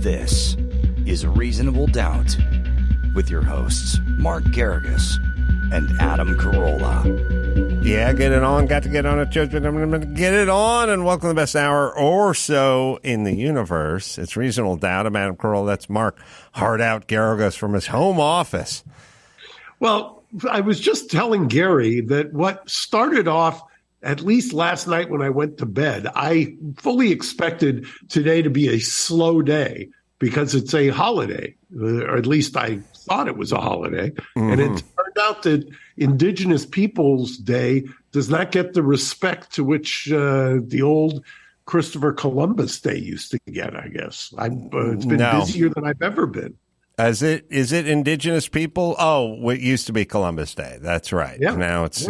This is Reasonable Doubt with your hosts, Mark Garrigus and Adam Carolla. Yeah, get it on. Got to get on it, Judgment. I'm going to get it on, and welcome to the best hour or so in the universe. It's Reasonable Doubt. I'm Adam Carolla. That's Mark Hard Out Garrigus from his home office. Well, I was just telling Gary that what started off, at least last night when I went to bed, I fully expected today to be a slow day because it's a holiday, or at least I thought it was a holiday. Mm-hmm. And it turned out that Indigenous Peoples Day does not get the respect to which the old Christopher Columbus Day used to get, I guess. It's been busier than I've ever been. Is it Indigenous people? Oh, it used to be Columbus Day. That's right. Yeah. Now it's,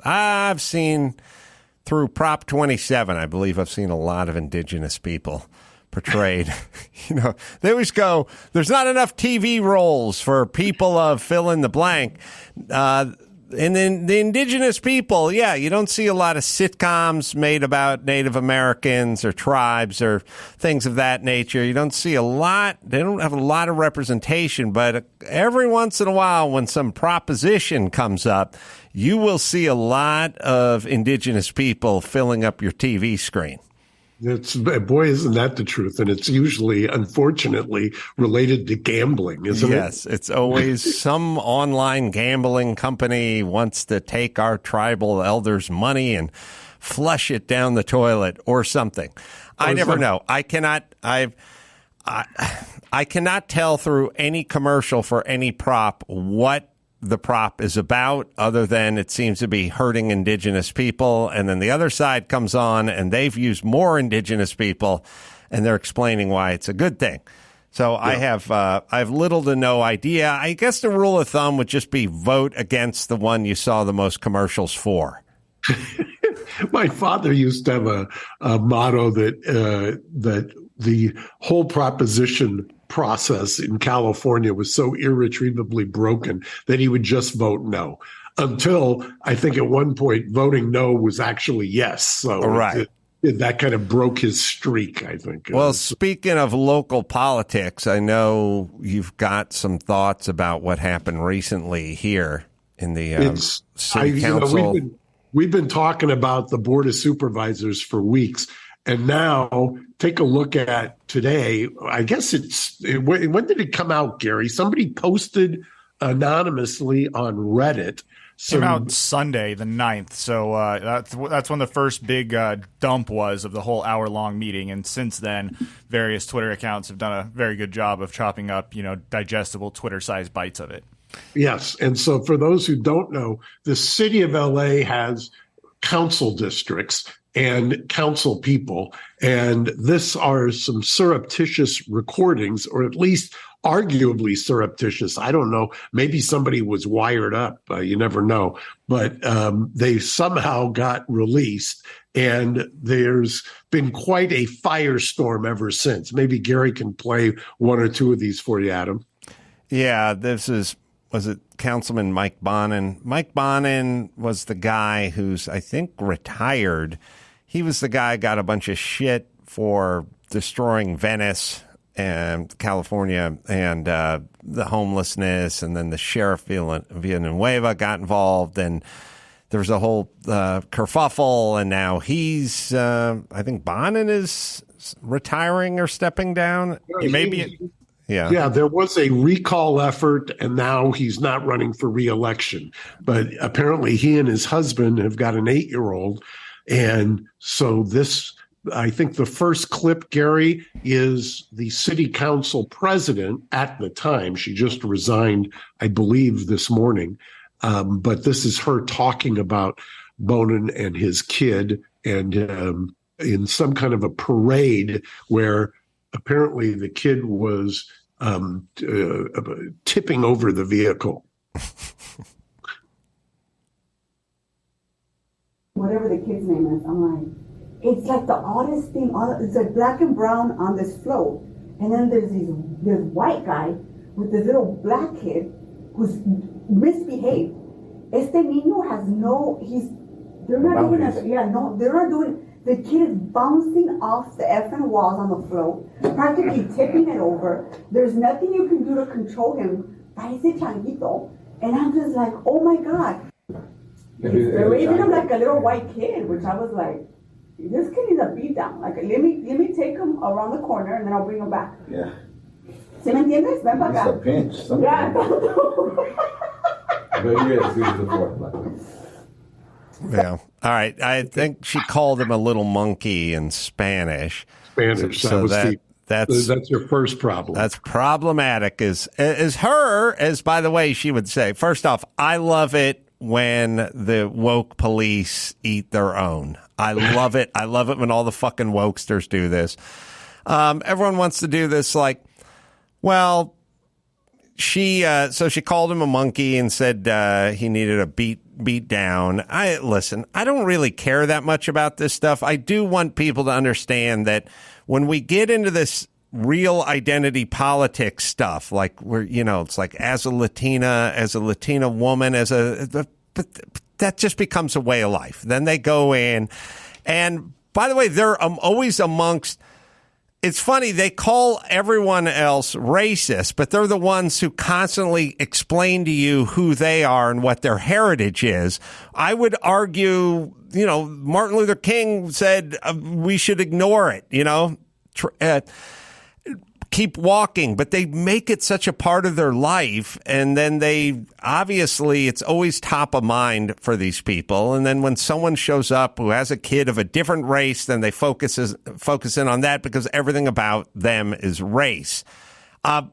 I've seen through Prop 27, I believe I've seen a lot of Indigenous people portrayed. They always go, there's not enough TV roles for people of fill in the blank. And then the Indigenous people, you don't see a lot of sitcoms made about Native Americans or tribes or things of that nature. You don't see a lot. They don't have a lot of representation, but every once in a while when some proposition comes up, you will see a lot of Indigenous people filling up your TV screen. Boy, isn't that the truth? And it's usually, unfortunately, related to gambling, isn't it? Yes, it's always some online gambling company wants to take our tribal elders' money and flush it down the toilet or something. I never know. I cannot tell through any commercial for any prop what the prop is about, other than it seems to be hurting Indigenous people. And then the other side comes on and they've used more Indigenous people and they're explaining why it's a good thing. So yeah. I have little to no idea. I guess the rule of thumb would just be vote against the one you saw the most commercials for. My father used to have a motto that the whole proposition process in California was so irretrievably broken that he would just vote no, until I think at one point voting no was actually yes. So right. That kind of broke his streak, I think. Well, speaking of local politics, I know you've got some thoughts about what happened recently here in the city council. We've been talking about the Board of Supervisors for weeks. And now take a look at today. I guess when did it come out, Gary? Somebody posted anonymously on Reddit. Came out Sunday, the 9th. So that's when the first big dump was of the whole hour-long meeting. And since then, various Twitter accounts have done a very good job of chopping up, digestible Twitter-sized bites of it. Yes. And so for those who don't know, the city of LA has council districts and council people. And this are some surreptitious recordings, or at least arguably surreptitious. I don't know. Maybe somebody was wired up. You never know. But they somehow got released. And there's been quite a firestorm ever since. Maybe Gary can play one or two of these for you, Adam. Yeah, was it Councilman Mike Bonin? Mike Bonin was the guy who's, I think, retired. He was the guy who got a bunch of shit for destroying Venice and California and the homelessness. And then the Sheriff Villanueva got involved. And there was a whole kerfuffle. And now he's, I think Bonin is retiring or stepping down. Yeah, there was a recall effort, and now he's not running for re-election. But apparently he and his husband have got an 8-year-old. And so this, I think the first clip, Gary, is the city council president at the time. She just resigned, I believe, this morning. But this is her talking about Bonin and his kid, and in some kind of a parade where apparently the kid was tipping over the vehicle. Whatever the kid's name is, I'm like, it's like the oddest thing. It's like black and brown on this float, and then there's this white guy with this little black kid who's misbehaved. Este niño has they're not doing The kid is bouncing off the effing walls on the float, practically tipping it over. There's nothing you can do to control him. Parece changuito. And I'm just like, oh my God. They're raising him like a little white kid, which I was like, this kid needs a beat down. Like, let me take him around the corner and then I'll bring him back. Yeah. ¿Sí me entiendes? Ven para acá. It's a pinch. Something. Yeah. But yes, this is the fourth. Yeah. All right. I think she called him a little monkey in Spanish. So that's your first problem. That's problematic. Is her, as by the way, she would say, first off, I love it when the woke police eat their own. I love it. I love it when all the fucking wokesters do this. Everyone wants to do this like, well, so she called him a monkey and said he needed a beat down. I don't really care that much about this stuff. I do want people to understand that when we get into this real identity politics stuff, like it's like as a Latina woman, but that just becomes a way of life. Then they go in, and by the way, they're always amongst. It's funny, they call everyone else racist, but they're the ones who constantly explain to you who they are and what their heritage is. I would argue, Martin Luther King said we should ignore it, keep walking, but they make it such a part of their life. And then it's always top of mind for these people. And then when someone shows up who has a kid of a different race, then they focus in on that because everything about them is race. I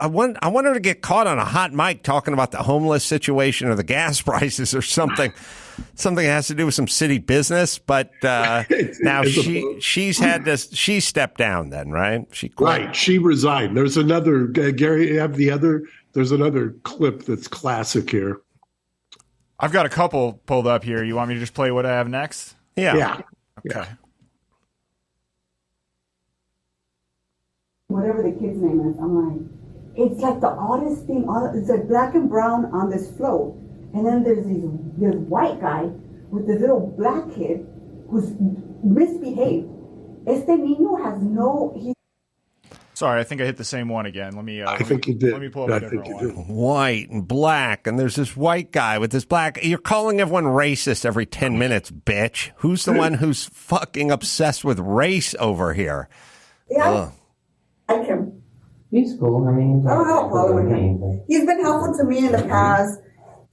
want her to get caught on a hot mic talking about the homeless situation or the gas prices or something that has to do with some city business. But now she stepped down then, right? She quit. Right. She resigned. There's another, Gary, you have there's another clip that's classic here. I've got a couple pulled up here. You want me to just play what I have next? Yeah. Okay. Whatever the kid's name is, I'm like, it's like the oddest thing. It's like black and brown on this float. And then there's this white guy with this little black kid who's misbehaved. Este niño has Sorry, I think I hit the same one again. Let me. I think you did. Let me pull up a different one. White and black, and there's this white guy with this black. You're calling everyone racist every 10 minutes, bitch. Who's the one who's fucking obsessed with race over here? Yeah, I like him. He's cool. I mean, I don't have a problem with him. He's been helpful to me in the past.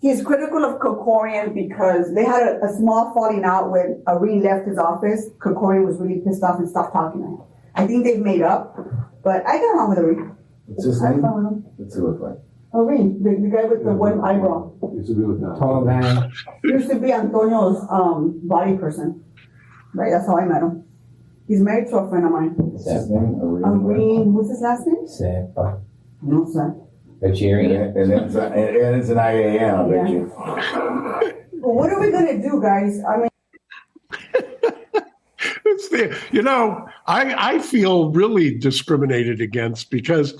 He's critical of Kokorian because they had a small falling out when Irene left his office. Kokorian was really pissed off and stopped talking to him. I think they've made up, but I get along with Irene. What's his name? What's he look like? Irene, the guy with the white eyebrow. Used to be with that. tall guy. Used to be Antonio's body person. Right, that's how I met him. He's married to a friend of mine. What's his name? Irene, what's his last name? Sepa. No, sir. Vegetarian. And it's an IAN, I bet you. Well, what are we going to do, guys? I mean, I feel really discriminated against because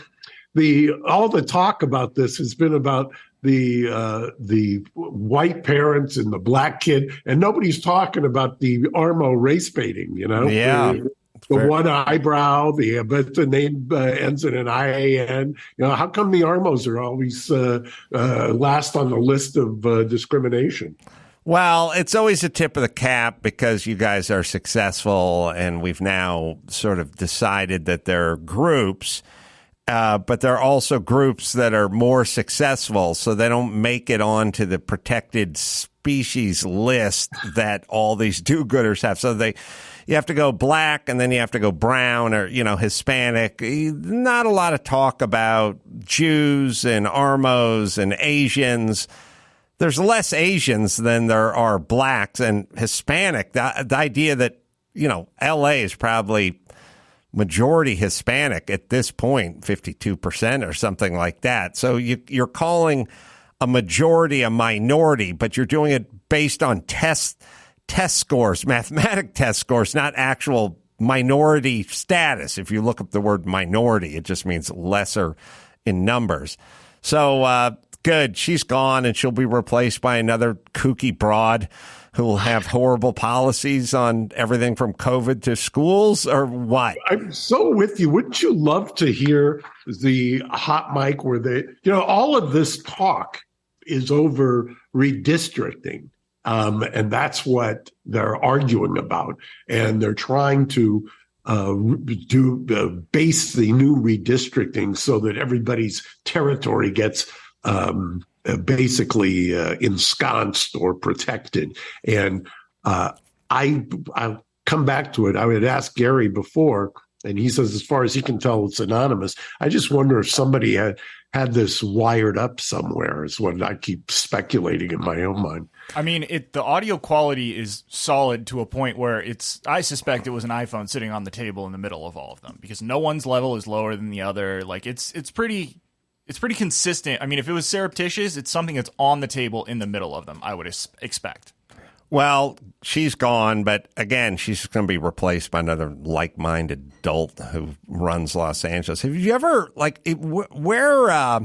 all the talk about this has been about the white parents and the black kid, and nobody's talking about the Armo race baiting. Yeah. The one eyebrow, but the name ends in an IAN. How come the Armos are always last on the list of discrimination? Well, it's always a tip of the cap because you guys are successful, and we've now sort of decided that there are groups, but there are also groups that are more successful, so they don't make it onto the protected species list that all these do-gooders have. So you have to go black, and then you have to go brown or, Hispanic. Not a lot of talk about Jews and Armos and Asians. There's less Asians than there are blacks and Hispanic. The idea that, L.A. is probably majority Hispanic at this point, 52% or something like that. So you're calling a majority a minority, but you're doing it based on test scores, mathematic test scores, not actual minority status. If you look up the word minority, it just means lesser in numbers. So, good. She's gone, and she'll be replaced by another kooky broad. who will have horrible policies on everything from COVID to schools, or what? I'm so with you. Wouldn't you love to hear the hot mic where all of this talk is over redistricting. And that's what they're arguing about. And they're trying to base the new redistricting so that everybody's territory gets basically ensconced or protected. And I'll come back to it. I would ask Gary before, and he says, as far as he can tell, it's anonymous. I just wonder if somebody had this wired up somewhere, is what I keep speculating in my own mind. I mean, the audio quality is solid to a point where I suspect it was an iPhone sitting on the table in the middle of all of them, because no one's level is lower than the other. Like it's pretty consistent. I mean, if it was surreptitious, it's something that's on the table in the middle of them, I would expect. Well, she's gone, but again, she's going to be replaced by another like-minded adult who runs Los Angeles. Have you ever, where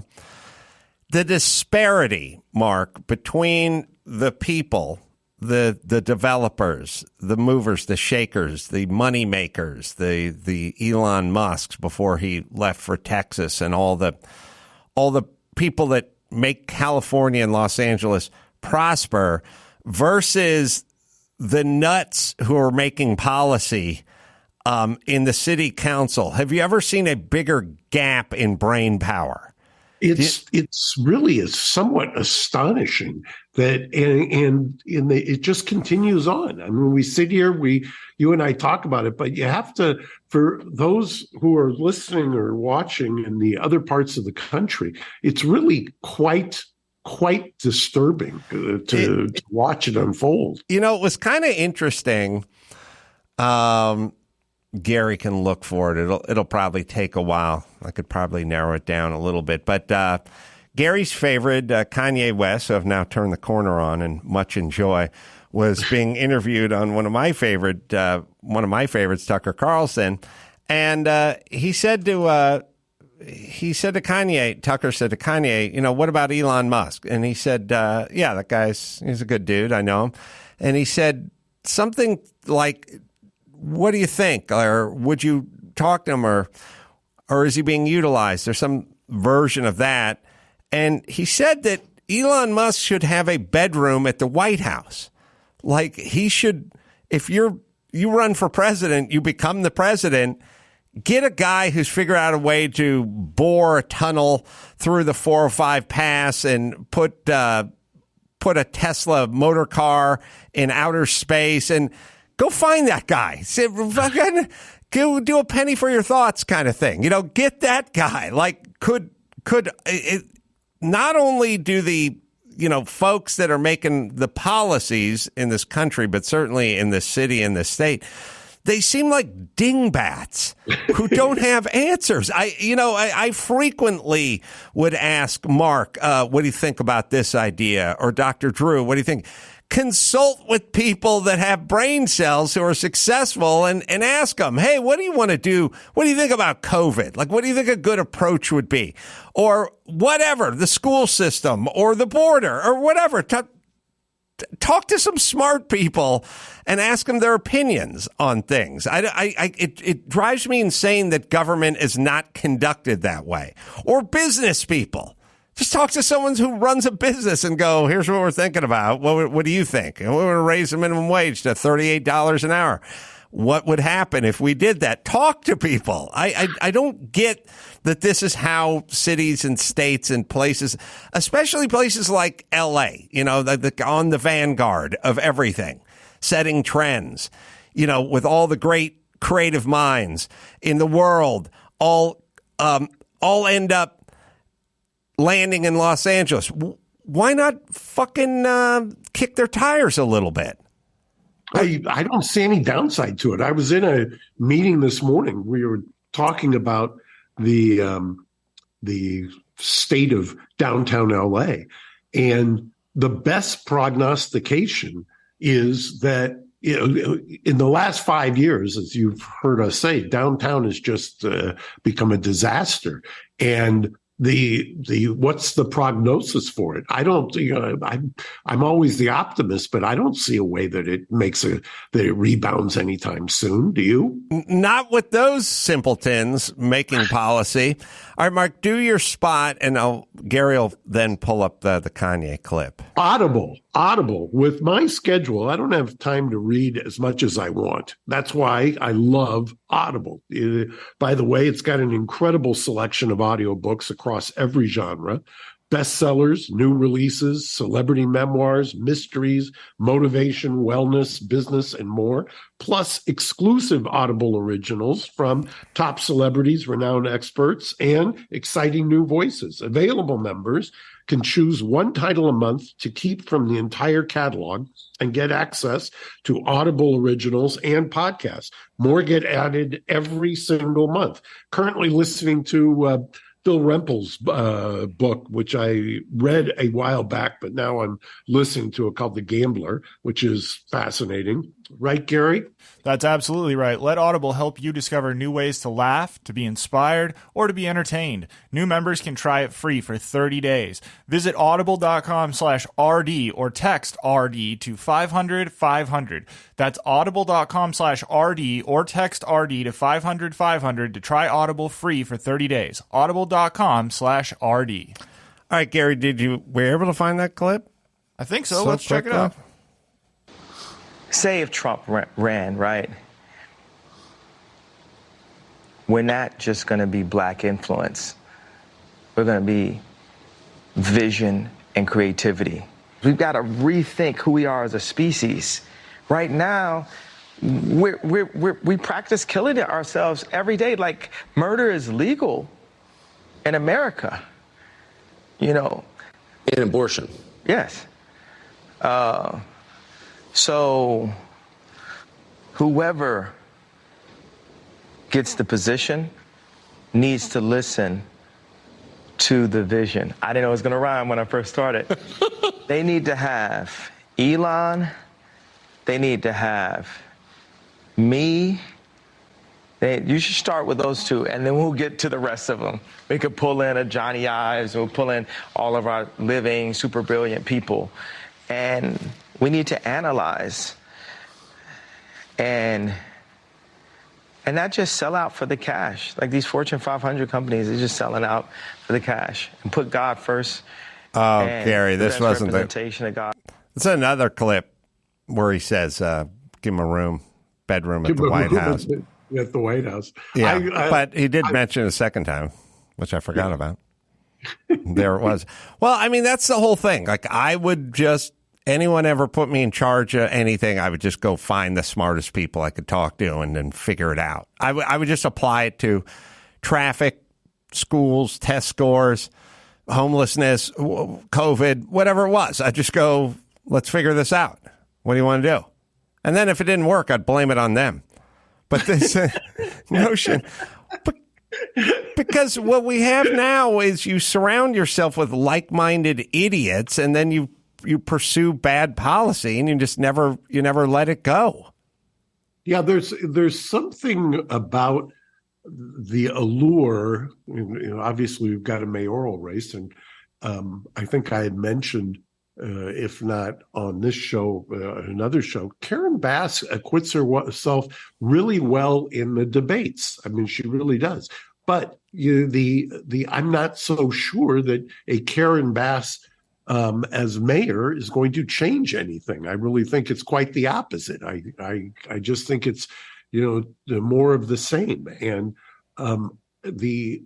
the disparity, Mark, between the people, the developers, the movers, the shakers, the money makers, the Elon Musks before he left for Texas, and all the people that make California and Los Angeles prosper, versus the nuts who are making policy in the city council. Have you ever seen a bigger gap in brain power? It's really somewhat astonishing that, it just continues on. I mean, we sit here, you and I talk about it, but you have to, for those who are listening or watching in the other parts of the country, it's really quite disturbing to watch it unfold. It was kind of interesting. Gary can look for it. It'll probably take a while. I could probably narrow it down a little bit. But Gary's favorite, Kanye West, who I've now turned the corner on and much enjoy, was being interviewed on one of my favorites, Tucker Carlson, and he said to Kanye, Tucker said to Kanye, what about Elon Musk? And he said, yeah, he's a good dude. I know him. And he said something like, what do you think? Or would you talk to him, or is he being utilized? There's some version of that. And he said that Elon Musk should have a bedroom at the White House. Like, he should, if you run for president, you become the president, get a guy who's figured out a way to bore a tunnel through the 405 pass and put a Tesla motor car in outer space, and go find that guy. Say, fucking, go do a penny for your thoughts kind of thing. Get that guy. Like, could it, not only do the folks that are making the policies in this country, but certainly in this city and this state, they seem like dingbats who don't have answers. I frequently would ask Mark, what do you think about this idea? Or Dr. Drew, what do you think? Consult with people that have brain cells who are successful and ask them, hey, what do you want to do? What do you think about COVID? Like, what do you think a good approach would be? Or whatever, the school system or the border or whatever. Talk to some smart people and ask them their opinions on things. It drives me insane that government is not conducted that way. Or business people. Just talk to someone who runs a business and go, here's what we're thinking about. What do you think? And we're going to raise the minimum wage to $38 an hour. What would happen if we did that? Talk to people. I don't get that this is how cities and states and places, especially places like L.A., on the vanguard of everything, setting trends, with all the great creative minds in the world, all end up landing in Los Angeles. Why not fucking kick their tires a little bit? I don't see any downside to it. I was in a meeting this morning. We were talking about the state of downtown LA, and the best prognostication is that in the last 5 years, as you've heard us say, downtown has just become a disaster. And what's the prognosis for it? I don't, I'm always the optimist, but I don't see a way that it rebounds anytime soon. Do you? Not with those simpletons making policy. All right, Mark, do your spot, and Gary will then pull up the Kanye clip. Audible. With my schedule, I don't have time to read as much as I want. That's why I love Audible. By the way, it's got an incredible selection of audiobooks across every genre. Bestsellers, new releases, celebrity memoirs, mysteries, motivation, wellness, business, and more, plus exclusive Audible originals from top celebrities, renowned experts, and exciting new voices. Available members can choose one title a month to keep from the entire catalog and get access to Audible originals and podcasts. More get added every single month. Currently listening to Phil Rempel's book, which I read a while back, but now I'm listening to it, called The Gambler, which is fascinating. Right, Gary? That's absolutely right. Let Audible help you discover new ways to laugh, to be inspired, or to be entertained. New members can try it free for 30 days. Visit audible.com/RD or text RD to 500-500. That's audible.com/RD or text RD to 500-500 to try Audible free for 30 days. Audible.com/RD. All right, Gary, were you able to find that clip? I think so. Let's check it out. Say if Trump ran, right? We're not just going to be black influence. We're going to be vision and creativity. We've got to rethink who we are as a species. Right now, we practice killing ourselves every day. Like, murder is legal in America. You know. In abortion. Yes. So whoever gets the position needs to listen to the vision. I didn't know it was going to rhyme when I first started. They need to have Elon. They need to have me. You should start with those two, and then we'll get to the rest of them. We could pull in a Johnny Ives. We'll pull in all of our living, super brilliant people. And we need to analyze and not just sell out for the cash. Like these Fortune 500 companies, they're just selling out for the cash, and put God first. Oh, Gary, this wasn't representation of God. It's another clip where he says, give him a bedroom at the White House. At the White House. Yeah, but he did mention it a second time, which I forgot about. There it was. Well, I mean, that's the whole thing. Like, anyone ever put me in charge of anything, I would just go find the smartest people I could talk to and then figure it out. I would just apply it to traffic, schools, test scores, homelessness, COVID, whatever it was. I'd just go, let's figure this out. What do you want to do? And then if it didn't work, I'd blame it on them. But this notion, because what we have now is you surround yourself with like-minded idiots, and then you pursue bad policy, and you never let it go. Yeah, there's something about the allure. Obviously, we've got a mayoral race, and I think I had mentioned, if not on this show, another show, Karen Bass acquits herself really well in the debates. I mean, she really does. But I'm not so sure that a Karen Bass as mayor is going to change anything. I really think it's quite the opposite. I just think it's, more of the same. And the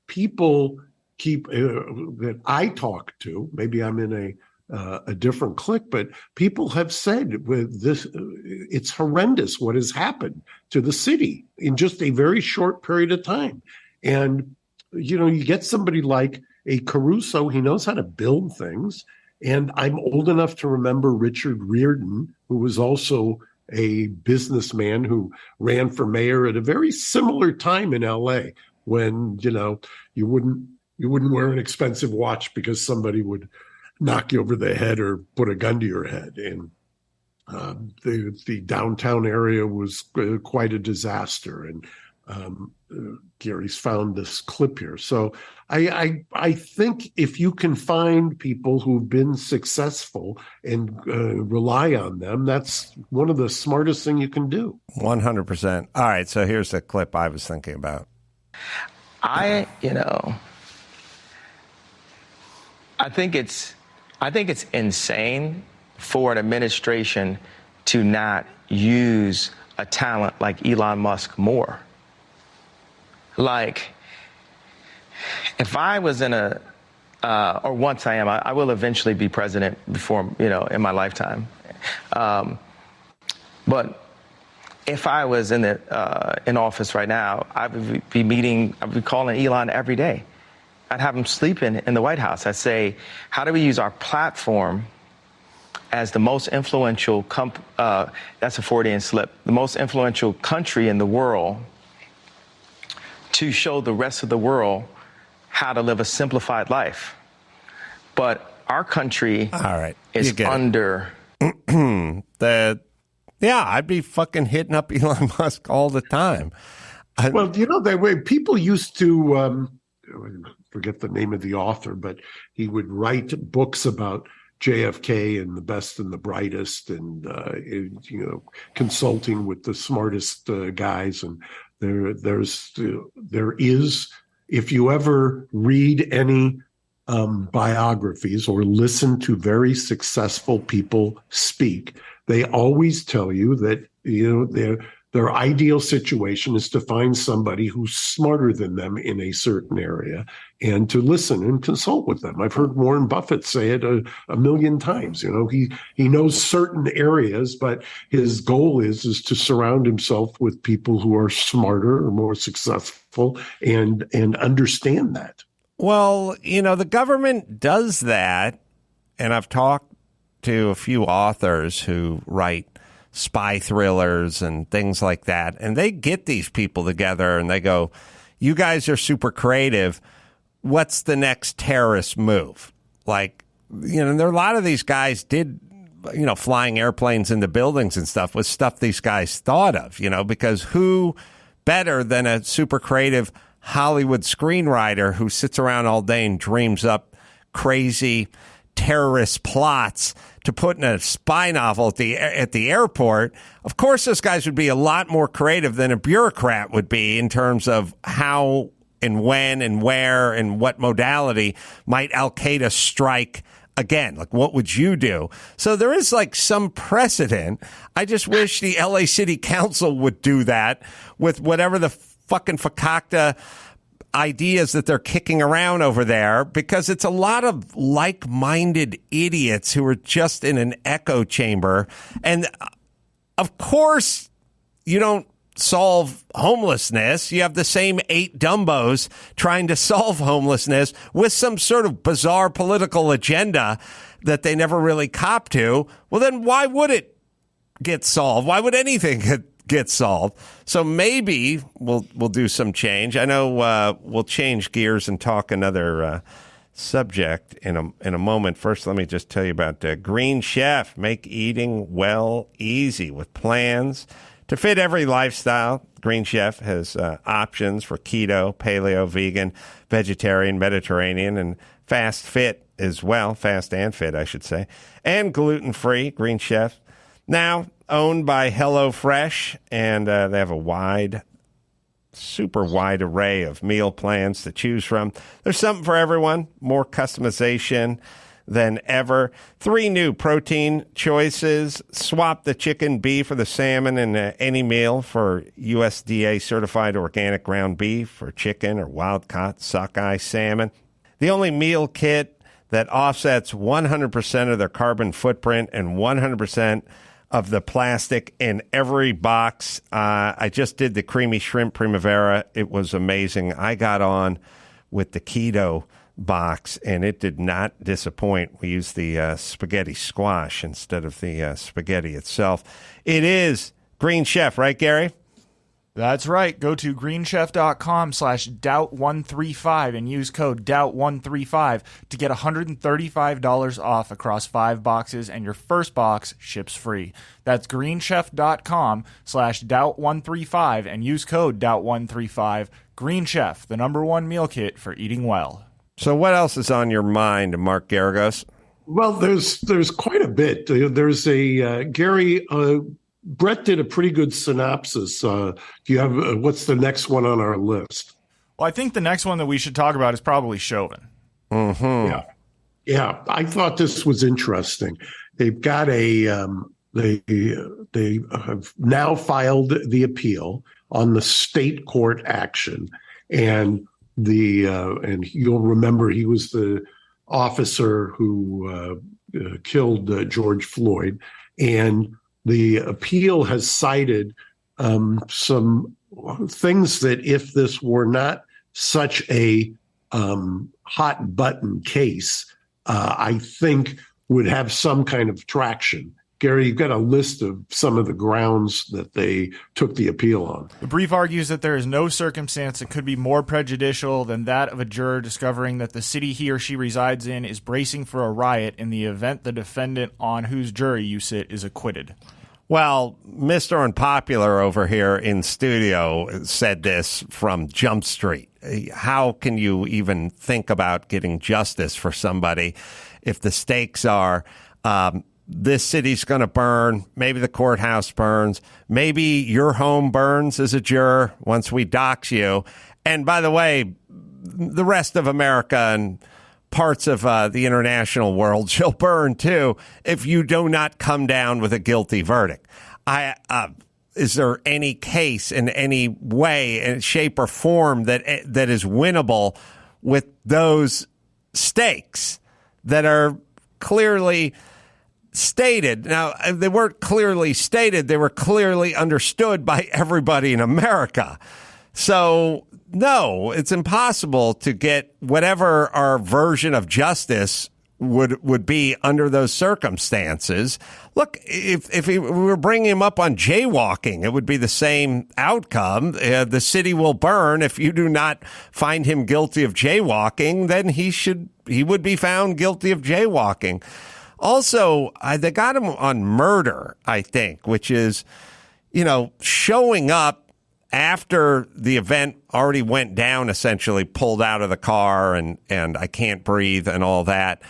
people that I talk to, maybe I'm in a different clique, but people have said with this, it's horrendous what has happened to the city in just a very short period of time. And, you get somebody like a Caruso, he knows how to build things. And I'm old enough to remember Richard Riordan, who was also a businessman who ran for mayor at a very similar time in LA, when, you wouldn't wear an expensive watch because somebody would knock you over the head or put a gun to your head. And the downtown area was quite a disaster. And Gary's found this clip here. So I think if you can find people who've been successful and rely on them, that's one of the smartest thing you can do. 100%. All right, so here's the clip I was thinking about. I think it's insane for an administration to not use a talent like Elon Musk more. Like, if I was in or once I am, I will eventually be president before, in my lifetime. But if I was in office right now, I would be calling Elon every day. I'd have him sleeping in the White House. I'd say, how do we use our platform as the most influential, that's a Freudian slip, the most influential country in the world to show the rest of the world how to live a simplified life. But our country is under. I'd be fucking hitting up Elon Musk all the time. Well, the way people used to, forget the name of the author, but he would write books about JFK and the best and the brightest, and consulting with the smartest guys. And there is, if you ever read any biographies or listen to very successful people speak, they always tell you that their ideal situation is to find somebody who's smarter than them in a certain area and to listen and consult with them. I've heard Warren Buffett say it a million times. He knows certain areas, but his goal is to surround himself with people who are smarter or more successful and understand that. Well, the government does that, and I've talked to a few authors who write spy thrillers and things like that, and they get these people together and they go, you guys are super creative. What's the next terrorist move? Like, there are a lot of these guys did, flying airplanes into buildings and stuff was stuff these guys thought of, because who better than a super creative Hollywood screenwriter who sits around all day and dreams up crazy terrorist plots to put in a spy novel at the airport. Of course, those guys would be a lot more creative than a bureaucrat would be in terms of how and when and where and what modality might Al-Qaeda strike again. Like, what would you do? So there is like some precedent. I just wish the LA City Council would do that with whatever the fucking fakakta ideas that they're kicking around over there, because it's a lot of like-minded idiots who are just in an echo chamber. And of course, you don't solve homelessness. You have the same 8 Dumbos trying to solve homelessness with some sort of bizarre political agenda that they never really cop to. Well, then why would it get solved? Why would anything get solved? So maybe we'll do some change. I know we'll change gears and talk another subject in a moment. First, let me just tell you about Green Chef. Make eating well easy with plans to fit every lifestyle. Green Chef has options for keto, paleo, vegan, vegetarian, Mediterranean, and fast fit as well. Fast and fit, I should say. And gluten-free. Green Chef now owned by HelloFresh, and they have a super wide array of meal plans to choose from. There's something for everyone, more customization than ever. 3 new protein choices. Swap the chicken, beef, or the salmon in any meal for USDA certified organic ground beef or chicken or wild-caught sockeye salmon. The only meal kit that offsets 100% of their carbon footprint and 100% of the plastic in every box. I just did the creamy shrimp primavera. It was amazing. I got on with the keto box, and it did not disappoint. We used the spaghetti squash instead of the spaghetti itself. It is Green Chef, right, Gary? That's right. Go to greenchef.com/doubt135 and use code doubt135 to get $135 off across 5 boxes, and your first box ships free. That's greenchef.com/doubt135 and use code doubt135. Green Chef, the #1 meal kit for eating well. So what else is on your mind, Mark Garagos? Well, there's quite a bit. There's a Gary. Brett did a pretty good synopsis. Do you have what's the next one on our list? Well, I think the next one that we should talk about is probably Chauvin. Mm-hmm. Yeah. I thought this was interesting. They've got they have now filed the appeal on the state court action, and and you'll remember he was the officer who killed George Floyd, and the appeal has cited some things that if this were not such a hot button case, I think would have some kind of traction. Gary, you've got a list of some of the grounds that they took the appeal on. The brief argues that there is no circumstance that could be more prejudicial than that of a juror discovering that the city he or she resides in is bracing for a riot in the event the defendant on whose jury you sit is acquitted. Well, Mr. Unpopular over here in studio said this from Jump Street. How can you even think about getting justice for somebody if the stakes are this city's going to burn, maybe the courthouse burns, maybe your home burns as a juror once we dox you. And by the way, the rest of America and parts of the international world shall burn too if you do not come down with a guilty verdict. Is there any case in any way, in shape or form that is winnable with those stakes that are clearly stated? Now, they weren't clearly stated. They were clearly understood by everybody in America. So, no, it's impossible to get whatever our version of justice would be under those circumstances. Look, if we were bringing him up on jaywalking, it would be the same outcome. The city will burn. If you do not find him guilty of jaywalking, then he would be found guilty of jaywalking. Also, they got him on murder, I think, which is, showing up after the event already went down, essentially pulled out of the car and I can't breathe and all that.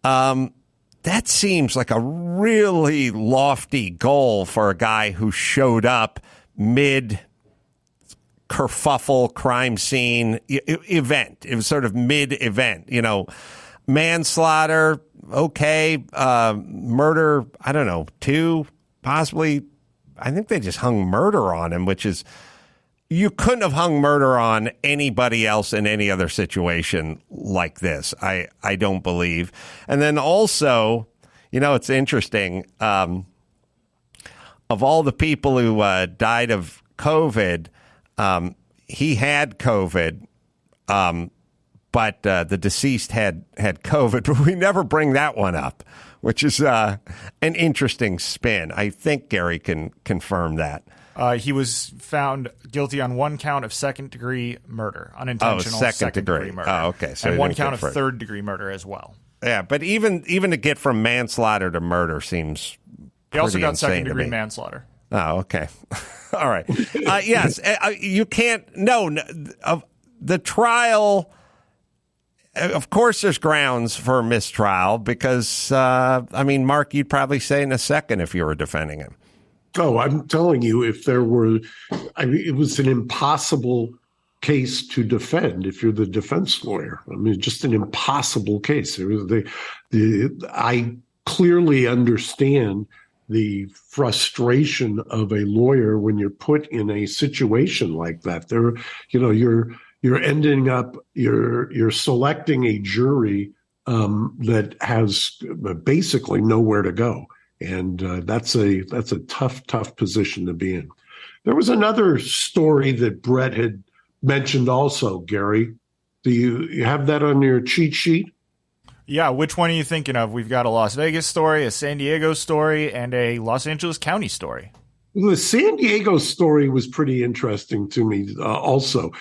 That seems like a really lofty goal for a guy who showed up mid kerfuffle crime scene event. It was sort of mid event, manslaughter. Okay. Murder. I don't know. 2, possibly. I think they just hung murder on him, which is, you couldn't have hung murder on anybody else in any other situation like this. I don't believe. And then also, it's interesting. Of all the people who died of COVID, he had COVID, but the deceased had COVID. But we never bring that one up, which is an interesting spin. I think Gary can confirm that. He was found guilty on 1 count of second-degree murder, unintentional second-degree murder. Oh, okay. So and 1 count of third-degree murder as well. Yeah, but even to get from manslaughter to murder seems he also got insane second-degree manslaughter. Oh, okay. All right. Yes, you can't. No, the trial. Of course, there's grounds for mistrial because, Mark, you'd probably say in a second if you were defending him. Oh, I'm telling you, if there were, it was an impossible case to defend if you're the defense lawyer. Just an impossible case. I clearly understand the frustration of a lawyer when you're put in a situation like that. You're ending up, you're selecting a jury that has basically nowhere to go. And that's a tough position to be in. There was another story that Brett had mentioned also, Gary. Do you have that on your cheat sheet? Yeah, which one are you thinking of? We've got a Las Vegas story, a San Diego story, and a Los Angeles County story. The San Diego story was pretty interesting to me also.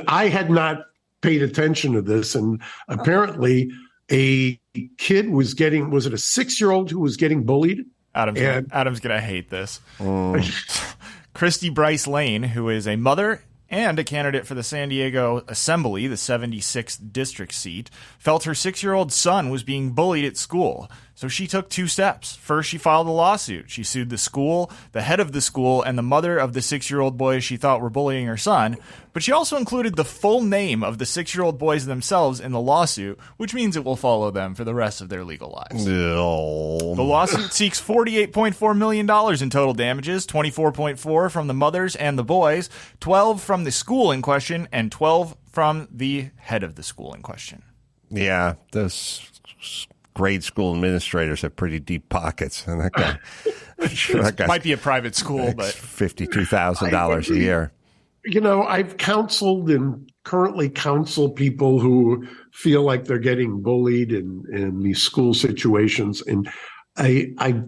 I had not paid attention to this, and apparently a kid was it a 6-year-old who was getting bullied? Adam's gonna hate this. Christy Bryce Lane, who is a mother and a candidate for the San Diego Assembly, the 76th district seat, felt her 6-year-old son was being bullied at school. So she took 2 steps. First, she filed a lawsuit. She sued the school, the head of the school, and the mother of the 6-year-old boys she thought were bullying her son. But she also included the full name of the 6-year-old boys themselves in the lawsuit, which means it will follow them for the rest of their legal lives. No. The lawsuit seeks $48.4 million in total damages, 24.4 from the mothers and the boys, 12 from the school in question, and 12 from the head of the school in question. Yeah, those grade school administrators have pretty deep pockets, and that guy, that guy might be a private school, but $52,000 a year. You know, I've counseled and currently counsel people who feel like they're getting bullied in these school situations, and I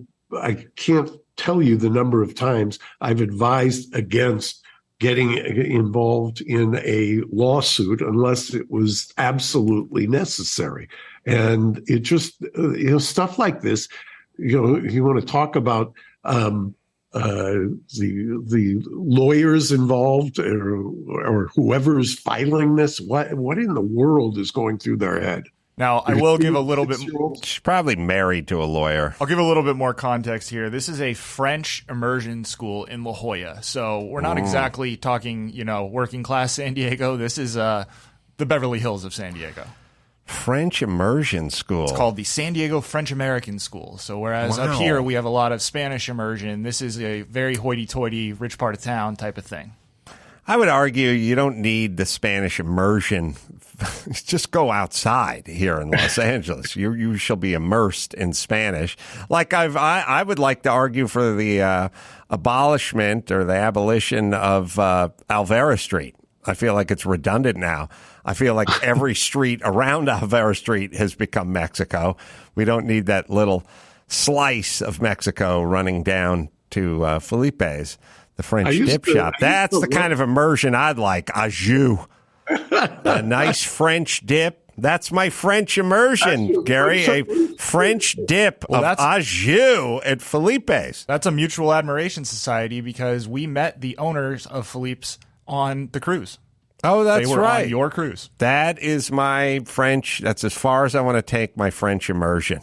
can't tell you the number of times I've advised against getting involved in a lawsuit unless it was absolutely necessary. And it just, stuff like this, you want to talk about the lawyers involved or whoever is filing this. What in the world is going through their head? Now, I will give a little bit. She's probably married to a lawyer. I'll give a little bit more context here. This is a French immersion school in La Jolla, so we're not exactly talking, working class San Diego. This is the Beverly Hills of San Diego. French immersion school. It's called the San Diego French American School. So whereas up here we have a lot of Spanish immersion, this is a very hoity-toity, rich part of town type of thing. I would argue you don't need the Spanish immersion. Just go outside here in Los Angeles. You shall be immersed in Spanish. Like I would like to argue for the abolishment or the abolition of Alvera Street. I feel like it's redundant now. I feel like every street around Alvera Street has become Mexico. We don't need that little slice of Mexico running down to Felipe's, the French dip shop. That's the kind of immersion I'd like. Au jus. A nice French dip. That's my French immersion, Gary. A French dip of au jus at Felipe's. That's a mutual admiration society because we met the owners of Philippe's on the cruise. Oh, that's they were right. On your cruise. That is my French. That's as far as I want to take my French immersion.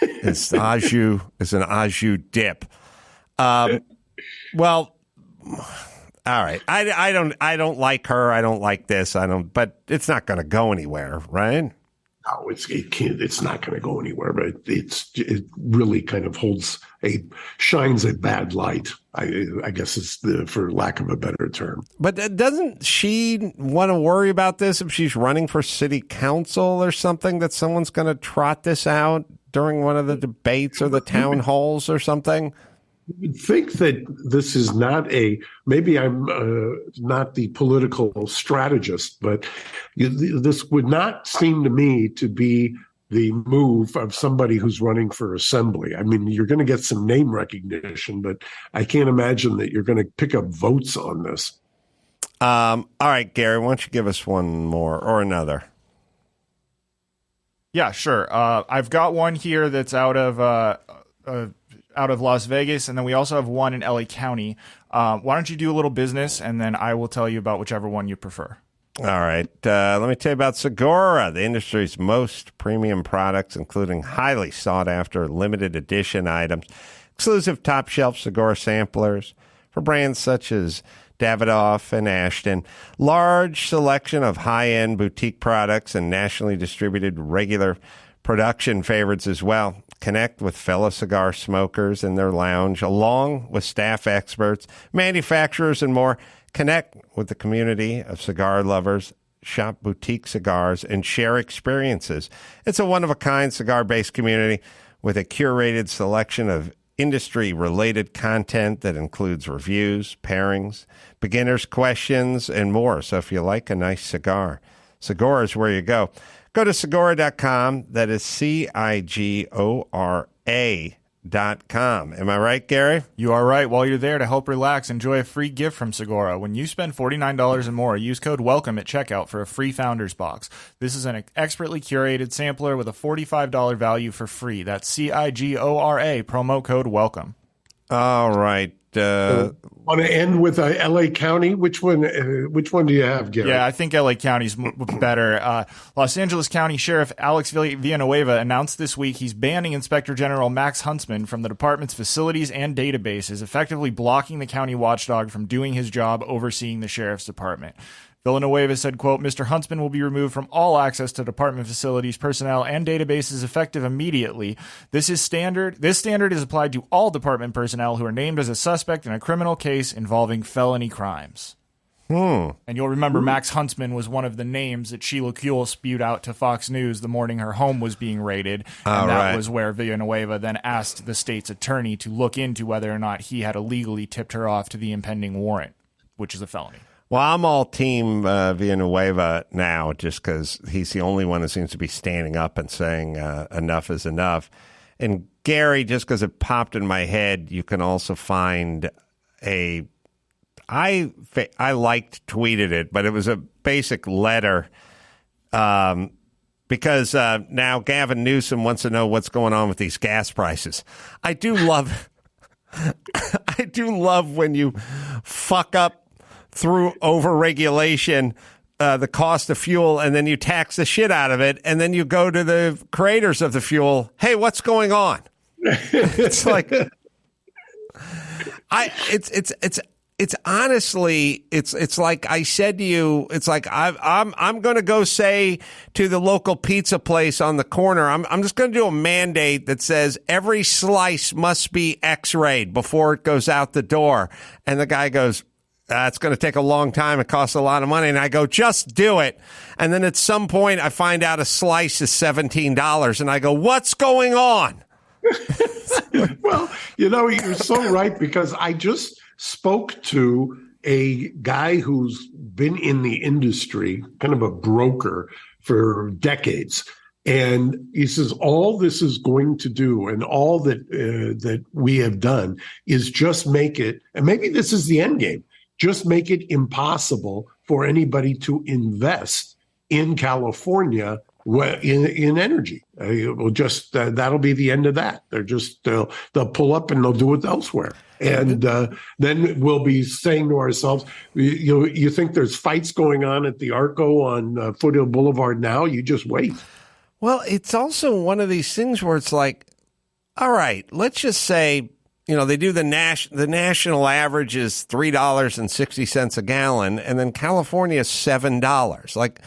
It's au jus. It's an au jus dip. Well, all right. I don't like her. I don't like this. But it's not going to go anywhere, right? No, it's not going to go anywhere. But it really kind of shines a bad light. I guess it's for lack of a better term. But doesn't she want to worry about this if she's running for city council or something? That someone's going to trot this out during one of the debates or the town halls or something? I think that this is maybe I'm not the political strategist, but this would not seem to me to be the move of somebody who's running for assembly. I mean, you're going to get some name recognition, but I can't imagine that you're going to pick up votes on this. All right, Gary, why don't you give us one more or another? Yeah, sure. I've got one here that's out of Las Vegas, and then we also have one in LA County. Why don't you do a little business, and then I will tell you about whichever one you prefer. All right. Let me tell you about Segura, the industry's most premium products, including highly sought-after limited edition items, exclusive top-shelf Segura samplers for brands such as Davidoff and Ashton, large selection of high-end boutique products and nationally distributed regular production favorites as well. Connect with fellow cigar smokers in their lounge, along with staff experts, manufacturers, and more. Connect with the community of cigar lovers, shop boutique cigars, and share experiences. It's a one-of-a-kind cigar-based community with a curated selection of industry-related content that includes reviews, pairings, beginners' questions, and more. So if you like a nice cigar, Segura is where you go. Go to Segura.com. That is Cigora.com Segura.com. Am I right, Gary? You are right. While you're there to help relax, enjoy a free gift from Segura. When you spend $49 or more, use code WELCOME at checkout for a free Founders Box. This is an expertly curated sampler with a $45 value for free. That's CIGORA, promo code WELCOME. All right. Want to end with L.A. County? Which one do you have, Gary? Yeah, I think L.A. County's better. Los Angeles County Sheriff Alex Villanueva announced this week he's banning Inspector General Max Huntsman from the department's facilities and databases, effectively blocking the county watchdog from doing his job overseeing the sheriff's department. Villanueva said, quote, Mr. Huntsman will be removed from all access to department facilities, personnel, and databases effective immediately. This standard is applied to all department personnel who are named as a suspect in a criminal case involving felony crimes. And you'll remember Max Huntsman was one of the names that Sheila Kuehl spewed out to Fox News the morning her home was being raided. And that was where Villanueva then asked the state's attorney to look into whether or not he had illegally tipped her off to the impending warrant, which is a felony. Well, I'm all team Villanueva now just because he's the only one who seems to be standing up and saying enough is enough. And Gary, just because it popped in my head, you can also find I tweeted it, but it was a basic letter because now Gavin Newsom wants to know what's going on with these gas prices. I do love when you fuck up through over-regulation, the cost of fuel, and then you tax the shit out of it, and then you go to the creators of the fuel, hey, what's going on? It's like, it's honestly, it's like I said to you, it's like I'm going to go say to the local pizza place on the corner, I'm just going to do a mandate that says every slice must be X-rayed before it goes out the door. And the guy goes, it's going to take a long time. It costs a lot of money. And I go, just do it. And then at some point, I find out a slice is $17. And I go, what's going on? Well, you're so right, because I just spoke to a guy who's been in the industry, kind of a broker for decades. And he says, all this is going to do, and all that we have done, is just make it, and maybe this is the end game, just make it impossible for anybody to invest in California in energy. That'll be the end of that. They'll pull up and they'll do it elsewhere. And then we'll be saying to ourselves, you think there's fights going on at the Arco on Foothill Boulevard now? You just wait. Well, it's also one of these things where it's like, all right, let's just say, they do the national average is $3.60 a gallon, and then California is $7. Like,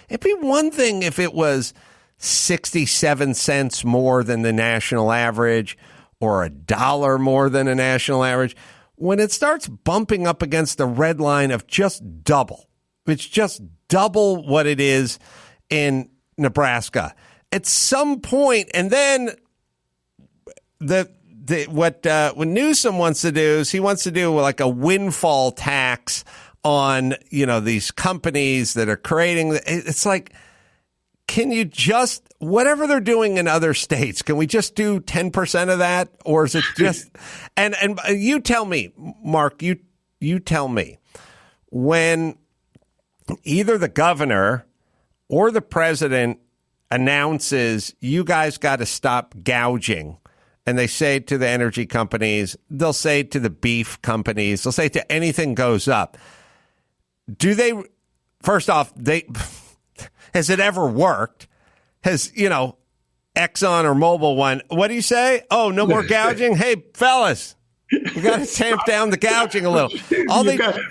it'd be one thing if it was 67 cents more than the national average or $1 more than a national average. When it starts bumping up against the red line of just double, it's just double what it is in Nebraska. At some point, and then what Newsom wants to do is he wants to do like a windfall tax on, these companies that are creating. It's like, can you just, whatever they're doing in other states, can we just do 10% of that? Or is it just, and you tell me, Mark, you tell me, when either the governor or the president announces you guys got to stop gouging, and they say to the energy companies, they'll say to the beef companies, they'll say to anything goes up. Do they, first off, has it ever worked? Has, Exxon or Mobil one, what do you say? Oh, no more gouging? Hey, fellas, we got to tamp down the gouging a little.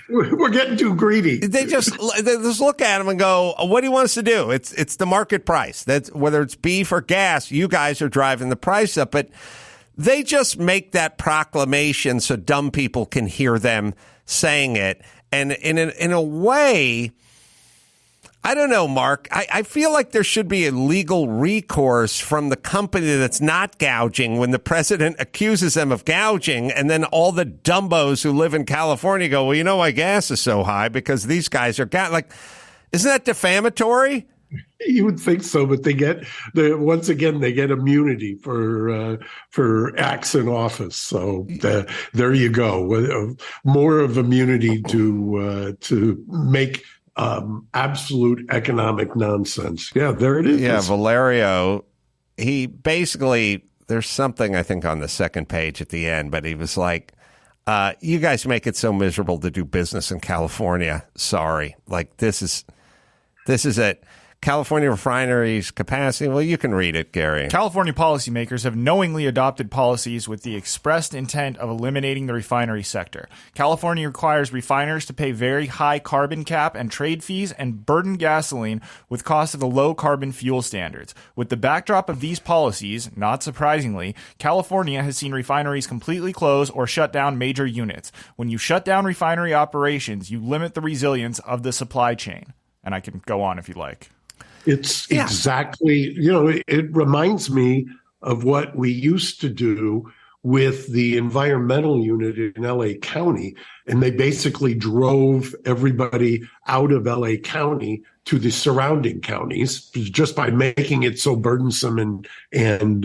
We're getting too greedy. They just look at them and go, what do you want us to do? It's the market price. That's whether it's beef or gas, you guys are driving the price up. But they just make that proclamation so dumb people can hear them saying it. And in a way, I don't know, Mark. I feel like there should be a legal recourse from the company that's not gouging when the president accuses them of gouging, and then all the dumbos who live in California go, well, why gas is so high? Because these guys are like, isn't that defamatory? You would think so, but they get once again they get immunity for acts in office. So there you go, more of immunity to make absolute economic nonsense. Yeah, there it is. Yeah, Valerio. He basically, there's something I think on the second page at the end, but he was like, "You guys make it so miserable to do business in California. Sorry, like this is it." California refineries capacity. Well, you can read it, Gary. California policymakers have knowingly adopted policies with the expressed intent of eliminating the refinery sector. California requires refiners to pay very high carbon cap and trade fees and burden gasoline with costs of the low carbon fuel standards. With the backdrop of these policies, not surprisingly, California has seen refineries completely close or shut down major units. When you shut down refinery operations, you limit the resilience of the supply chain. And I can go on if you like. It's exactly, it reminds me of what we used to do with the environmental unit in LA County. And they basically drove everybody out of LA County to the surrounding counties just by making it so burdensome and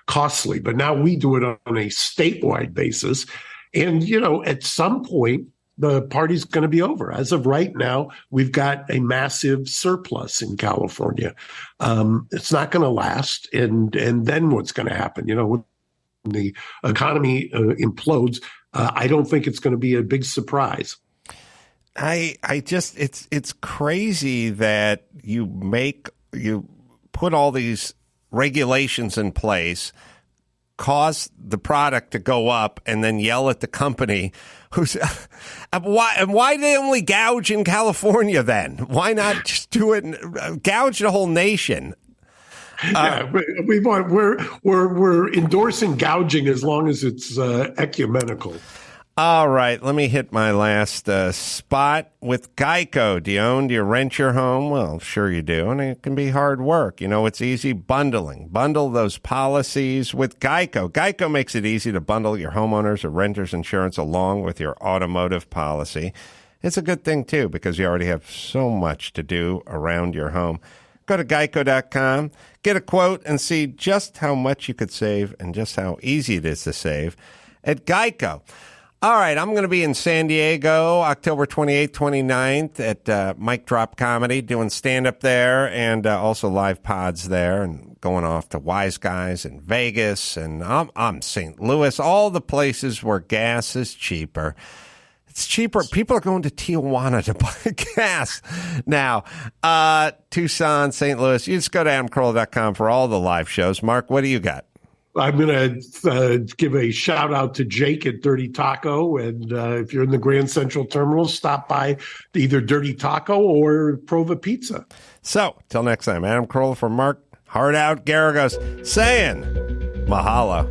costly. But now we do it on a statewide basis. And, at some point, the party's going to be over. As of right now, we've got a massive surplus in California. It's not going to last. And then what's going to happen? When the economy implodes, I don't think it's going to be a big surprise. I just, it's crazy that you put all these regulations in place, cause the product to go up, and then yell at the company who's why they only gouge in California then? Why not just do it and gouge the whole nation? We're endorsing gouging as long as it's ecumenical. All right, let me hit my last spot with Geico. Do you rent your home? Well, sure you do, and it can be hard work. It's easy bundling. Bundle those policies with Geico. Geico makes it easy to bundle your homeowners or renters insurance along with your automotive policy. It's a good thing, too, because you already have so much to do around your home. Go to geico.com, get a quote, and see just how much you could save and just how easy it is to save at Geico. All right, I'm going to be in San Diego October 28th, 29th at Mic Drop Comedy, doing stand-up there and also live pods there, and going off to Wise Guys in Vegas, and I'm St. Louis, all the places where gas is cheaper. It's cheaper. People are going to Tijuana to buy gas now. Tucson, St. Louis. You just go to adamcarolla.com for all the live shows. Mark, what do you got? I'm going to give a shout out to Jake at Dirty Taco. And if you're in the Grand Central Terminal, stop by either Dirty Taco or Prova Pizza. So, till next time, Adam Carolla for Mark Hard Out Garagos saying mahalo.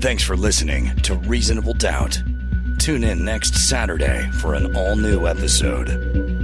Thanks for listening to Reasonable Doubt. Tune in next Saturday for an all-new episode.